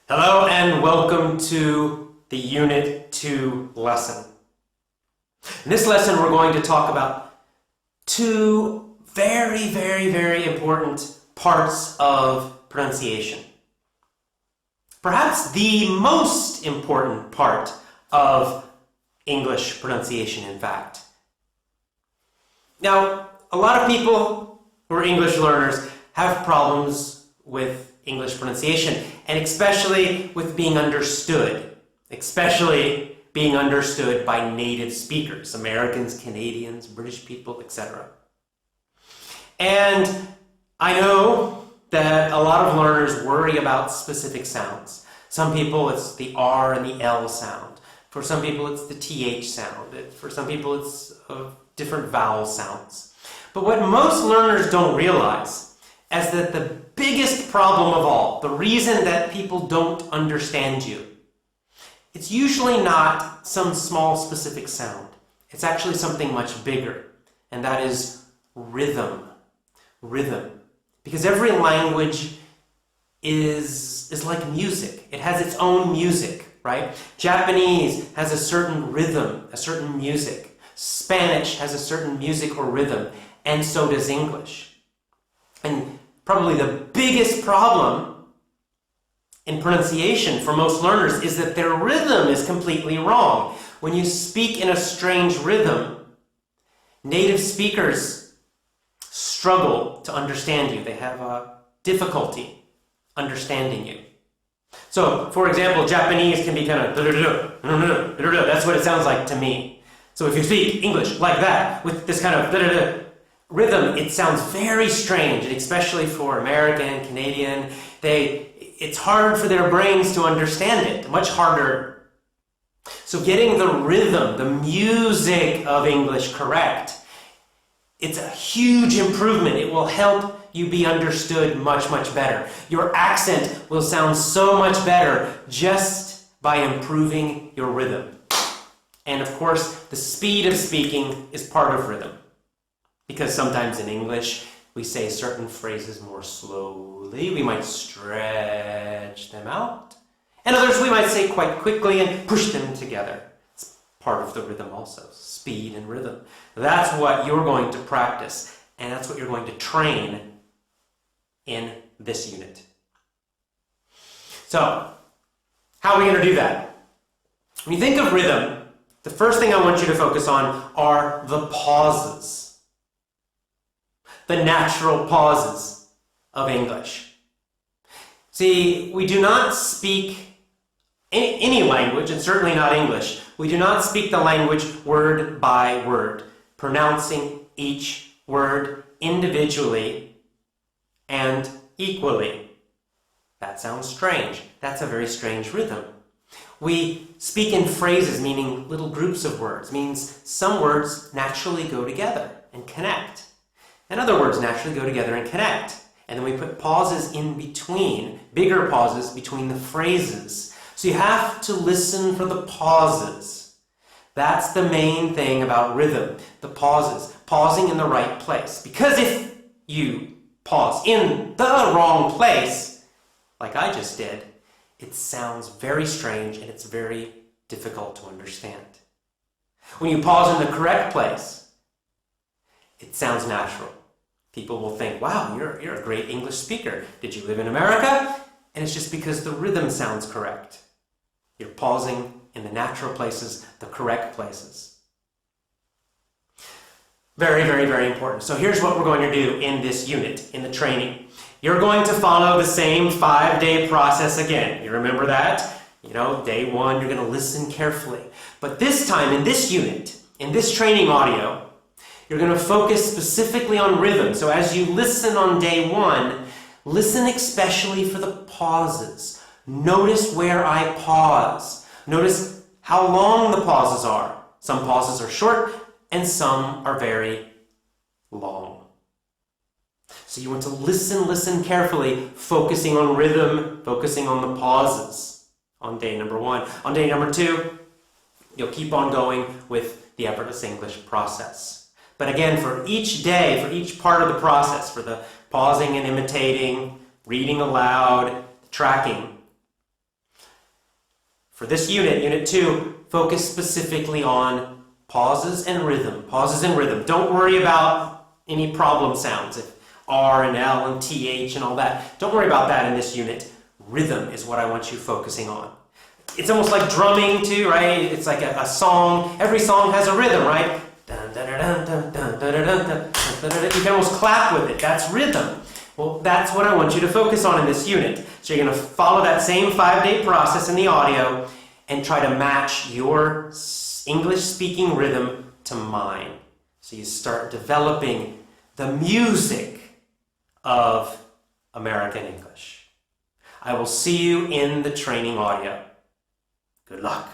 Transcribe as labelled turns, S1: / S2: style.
S1: Hello and welcome to the Unit 2 lesson. In this lesson we're going to talk about two very important parts of pronunciation. Perhaps the most important part of English pronunciation, in fact. Now, a lot of people who are English learners have problems with English pronunciation, and especially with being understood, especially being understood by native speakers, Americans, Canadians, British people, etc. And I know that a lot of learners worry about specific sounds. Some people it's the R and the L sound. For some people it's the TH sound. For some people it's different vowel sounds. But what most learners don't realize is that the biggest problem of all, the reason that people don't understand you, it's usually not some small specific sound. It's actually something much bigger, and that is rhythm. Rhythm. Because every language is like music. It has its own music, right? Japanese has a certain rhythm, a certain music. Spanish has a certain music or rhythm, and so does English. And probably the biggest problem in pronunciation for most learners is that their rhythm is completely wrong. When you speak in a strange rhythm, native speakers struggle to understand you. They have difficulty understanding you. So, for example, Japanese can be kind of that's what it sounds like to me. So if you speak English like that, with this kind of rhythm, it sounds very strange, and especially for American, Canadian, it's hard for their brains to understand it, much harder. So getting the rhythm, the music of English correct, it's a huge improvement. It will help you be understood much better. Your accent will sound so much better just by improving your rhythm. And of course, the speed of speaking is part of rhythm. Because sometimes in English, we say certain phrases more slowly. We might stretch them out. And others we might say quite quickly and push them together. It's part of the rhythm also, speed and rhythm. That's what you're going to practice, and that's what you're going to train in this unit. So, how are we going to do that? When you think of rhythm, the first thing I want you to focus on are the pauses. The natural pauses of English. See, we do not speak any language, and certainly not English. We do not speak the language word by word, pronouncing each word individually and equally. That sounds strange. That's a very strange rhythm. We speak in phrases, meaning little groups of words, means some words naturally go together and connect. And other words naturally go together and connect. And then we put pauses in between, bigger pauses between the phrases. So you have to listen for the pauses. That's the main thing about rhythm, the pauses, pausing in the right place. Because if you pause in the wrong place, like I just did, it sounds very strange and it's very difficult to understand. When you pause in the correct place, it sounds natural. People will think, wow, you're a great English speaker. Did you live in America? And it's just because the rhythm sounds correct. You're pausing in the natural places, the correct places. Very important. So here's what we're going to do in this unit, in the training. You're going to follow the same 5-day process again. You remember that? Day 1, you're going to listen carefully. But this time, in this unit, in this training audio, you're going to focus specifically on rhythm. So as you listen on day 1, listen especially for the pauses. Notice where I pause. Notice how long the pauses are. Some pauses are short and some are very long. So you want to listen carefully, focusing on rhythm, focusing on the pauses on day number 1. On day number 2, you'll keep on going with the effortless English process. But again, for each day, for each part of the process, for the pausing and imitating, reading aloud, tracking, For this unit, Unit 2, focus specifically on pauses and rhythm. Pauses and rhythm. Don't worry about any problem sounds, if R and L and TH and all that. Don't worry about that in this unit. Rhythm is what I want you focusing on. It's almost like drumming too, right? It's like a song. Every song has a rhythm, right? You can almost clap with it. That's rhythm. Well, that's what I want you to focus on in this unit. So you're going to follow that same 5-day process in the audio and try to match your English-speaking rhythm to mine. So you start developing the music of American English. I will see you in the training audio. Good luck.